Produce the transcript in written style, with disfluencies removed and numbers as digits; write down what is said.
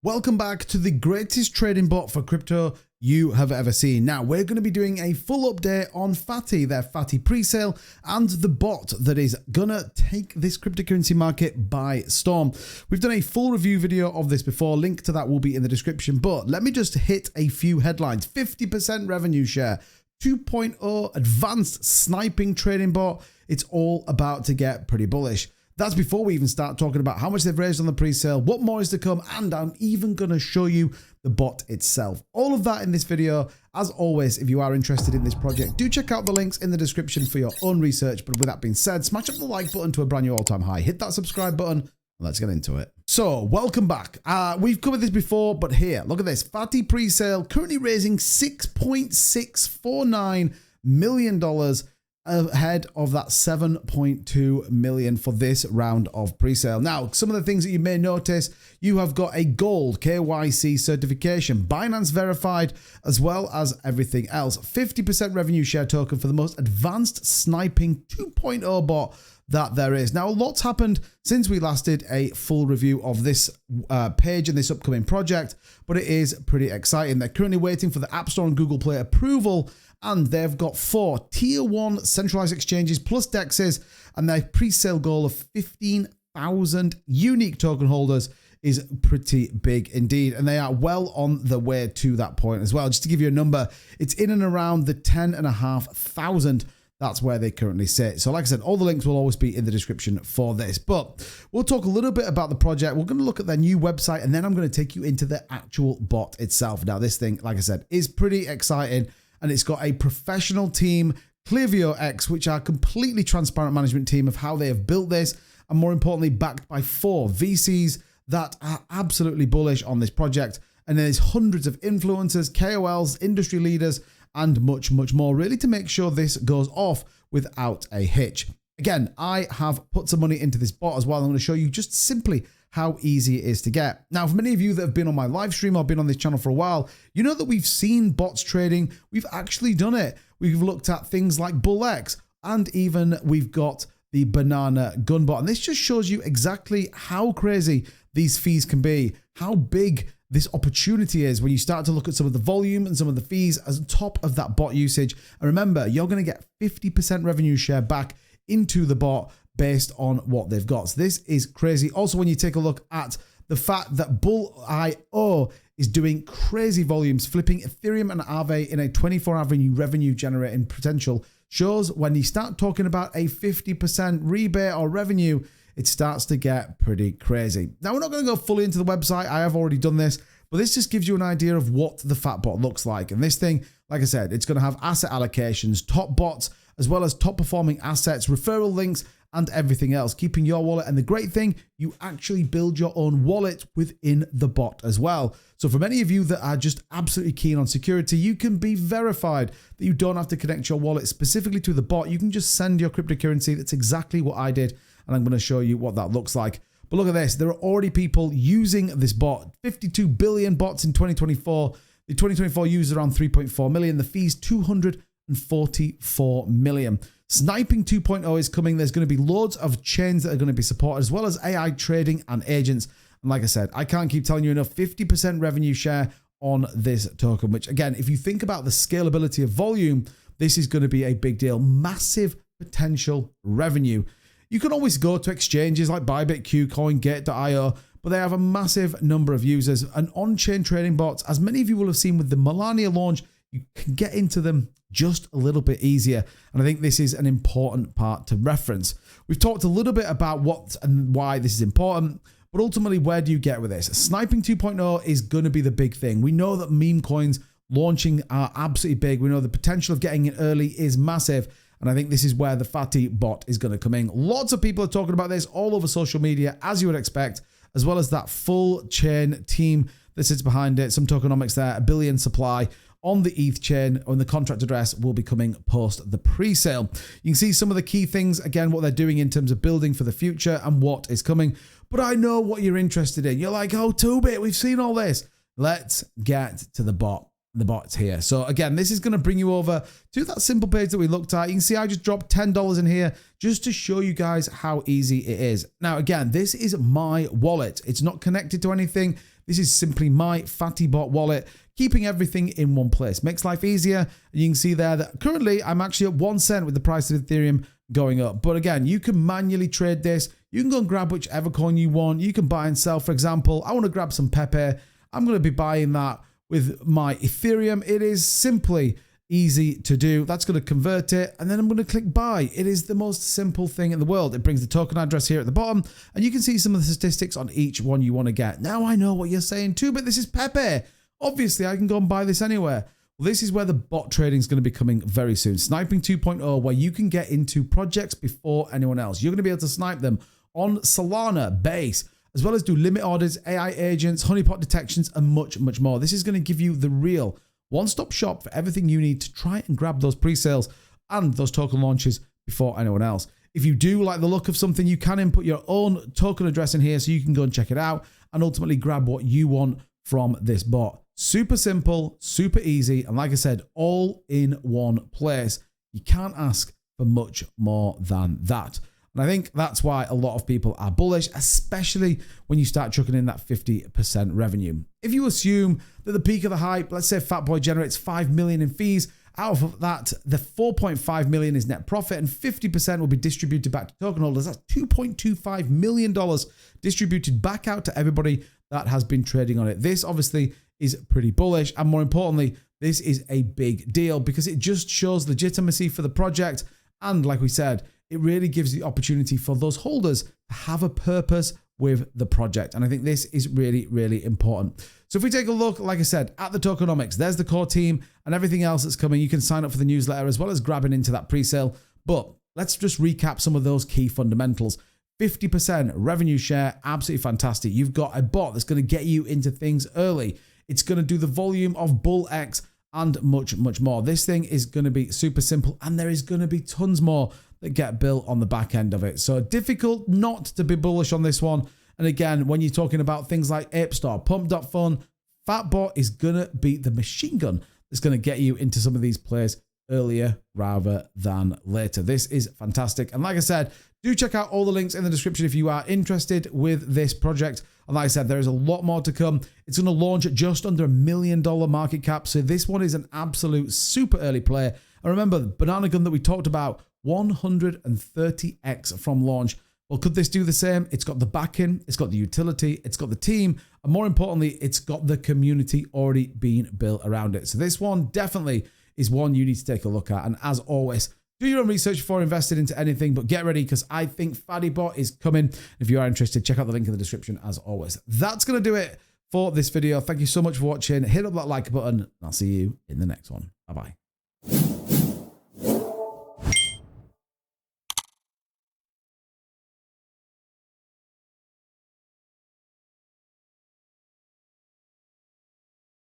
Welcome back to the greatest trading bot for crypto you have ever seen. Now, we're going to be doing a full update on Fatty, their Fatty presale, and the bot that is going to take this cryptocurrency market by storm. We've done a full review video of this before. Link to that will be in the description, but let me just hit a few headlines. 50% revenue share, 2.0 advanced sniping trading bot. It's all about to get pretty bullish. That's before we even start talking about how much they've raised on the pre-sale, what more is to come, and I'm even going to show you the bot itself. All of that in this video. As always, if you are interested in this project, do check out the links in the description for your own research. But with that being said, smash up the like button to a brand new all-time high. Hit that subscribe button, and let's get into it. So, welcome back. We've covered this before, but here, look at this. Fatty pre-sale currently raising $6.649 million, ahead of that 7.2 million for this round of pre-sale. Now, some of the things that you may notice, you have got a gold KYC certification, Binance verified, as well as everything else. 50% revenue share token for the most advanced sniping 2.0 bot that there is. Now, a lot's happened since we last did a full review of this page and this upcoming project, but it is pretty exciting. They're currently waiting for the App Store and Google Play approval, and they've got 4 Tier 1 centralized exchanges plus DEXs, and their pre-sale goal of 15,000 unique token holders is pretty big indeed, and they are well on the way to that point as well. Just to give you a number, it's in and around the 10,500. That's where they currently sit. So like I said, all the links will always be in the description for this, but we'll talk a little bit about the project. We're going to look at their new website, and then I'm going to take you into the actual bot itself. Now, this thing, like I said, is pretty exciting, and it's got a professional team, Clearview X, which are completely transparent management team of how they have built this, and more importantly, backed by 4 VCs that are absolutely bullish on this project. And there's hundreds of influencers, KOLs, industry leaders, and much, much more, really, to make sure this goes off without a hitch. Again, I have put some money into this bot as well. I'm going to show you just simply how easy it is to get. Now, for many of you that have been on my live stream or been on this channel for a while, you know that we've seen bots trading. We've actually done it. We've looked at things like BullX, and even we've got the banana gun bot. And this just shows you exactly how crazy these fees can be, how big this opportunity is when you start to look at some of the volume and some of the fees as top of that bot usage. And remember, you're going to get 50% revenue share back into the bot based on what they've got. So this is crazy. Also, when you take a look at the fact that Bull.io is doing crazy volumes, flipping Ethereum and Aave in a 24-hour revenue generating potential, shows when you start talking about a 50% rebate or revenue, it starts to get pretty crazy. Now, we're not going to go fully into the website. I have already done this, but this just gives you an idea of what the FatBot looks like. And this thing, like I said, it's going to have asset allocations, top bots, as well as top performing assets, referral links, and everything else, keeping your wallet. And the great thing, you actually build your own wallet within the bot as well. So for many of you that are just absolutely keen on security, you can be verified that you don't have to connect your wallet specifically to the bot. You can just send your cryptocurrency. That's exactly what I did, and I'm going to show you what that looks like. But look at this. There are already people using this bot. 52 billion bots in 2024. The 2024 users around 3.4 million. The fees 244 million. Sniping 2.0 is coming. There's going to be loads of chains that are going to be supported, as well as AI trading and agents. And like I said, I can't keep telling you enough, 50% revenue share on this token, which again, if you think about the scalability of volume, this is going to be a big deal. Massive potential revenue. You can always go to exchanges like Bybit, KuCoin, Gate.io, but they have a massive number of users. And on-chain trading bots, as many of you will have seen with the Melania launch, you can get into them just a little bit easier. And I think this is an important part to reference. We've talked a little bit about what and why this is important, but ultimately, where do you get with this? Sniping 2.0 is going to be the big thing. We know that meme coins launching are absolutely big. We know the potential of getting it early is massive. And I think this is where the Fatty bot is going to come in. Lots of people are talking about this all over social media, as you would expect, as well as that full chain team that sits behind it. Some tokenomics there, 1 billion supply on the ETH chain, and the contract address will be coming post the pre-sale. You can see some of the key things, again, what they're doing in terms of building for the future and what is coming. But I know what you're interested in. You're like, oh, 2-bit, we've seen all this. Let's get to the bot. The bot's here. So again, this is going to bring you over to that simple page that we looked at. You can see I just dropped $10 in here just to show you guys how easy it is. Now, again, this is my wallet. It's not connected to anything. This is simply my FatBot wallet, keeping everything in one place. Makes life easier. And you can see there that currently I'm actually at 1 cent with the price of Ethereum going up. But again, you can manually trade this. You can go and grab whichever coin you want. You can buy and sell. For example, I want to grab some Pepe. I'm going to be buying that with my Ethereum. It is simply easy to do. That's going to convert it, and then I'm going to click buy. It is the most simple thing in the world. It brings the token address here at the bottom, and you can see some of the statistics on each one you want to get. Now I know what you're saying too, but this is Pepe. Obviously, I can go and buy this anywhere. Well, this is where the bot trading is going to be coming very soon. Sniping 2.0, where you can get into projects before anyone else. You're going to be able to snipe them on Solana, Base, as well as do limit orders, AI agents, honeypot detections, and much, much more. This is going to give you the real one-stop shop for everything you need to try and grab those pre-sales and those token launches before anyone else. If you do like the look of something, you can input your own token address in here so you can go and check it out and ultimately grab what you want from this bot. Super simple, super easy, and like I said, all in one place. You can't ask for much more than that. And I think that's why a lot of people are bullish, especially when you start chucking in that 50% revenue. If you assume that the peak of the hype, let's say FatBot generates 5 million in fees, out of that, the 4.5 million is net profit and 50% will be distributed back to token holders. That's $2.25 million distributed back out to everybody that has been trading on it. This obviously is pretty bullish, and more importantly, this is a big deal because it just shows legitimacy for the project. And like we said, it really gives the opportunity for those holders to have a purpose with the project. And I think this is really, really important. So if we take a look, like I said, at the tokenomics, there's the core team and everything else that's coming. You can sign up for the newsletter as well as grabbing into that pre-sale. But let's just recap some of those key fundamentals. 50% revenue share, absolutely fantastic. You've got a bot that's going to get you into things early. It's going to do the volume of Bull X and much, much more. This thing is going to be super simple, and there is going to be tons more that get built on the back end of it. So difficult not to be bullish on this one. And again, when you're talking about things like Ape Store, Pump.Fun, FatBot is going to be the machine gun that's going to get you into some of these plays earlier rather than later. This is fantastic. And like I said, do check out all the links in the description if you are interested with this project. And like I said, there is a lot more to come. It's going to launch at just under $1 million market cap. So this one is an absolute super early play. And remember, the banana gun that we talked about, 130x from launch. Well, could this do the same? It's got the backing, it's got the utility, it's got the team, and more importantly, it's got the community already being built around it. So this one definitely is one you need to take a look at. And as always, do your own research before investing into anything, but get ready because I think FatBot is coming. If you are interested, check out the link in the description as always. That's going to do it for this video. Thank you so much for watching. Hit up that like button, and I'll see you in the next one. Bye-bye.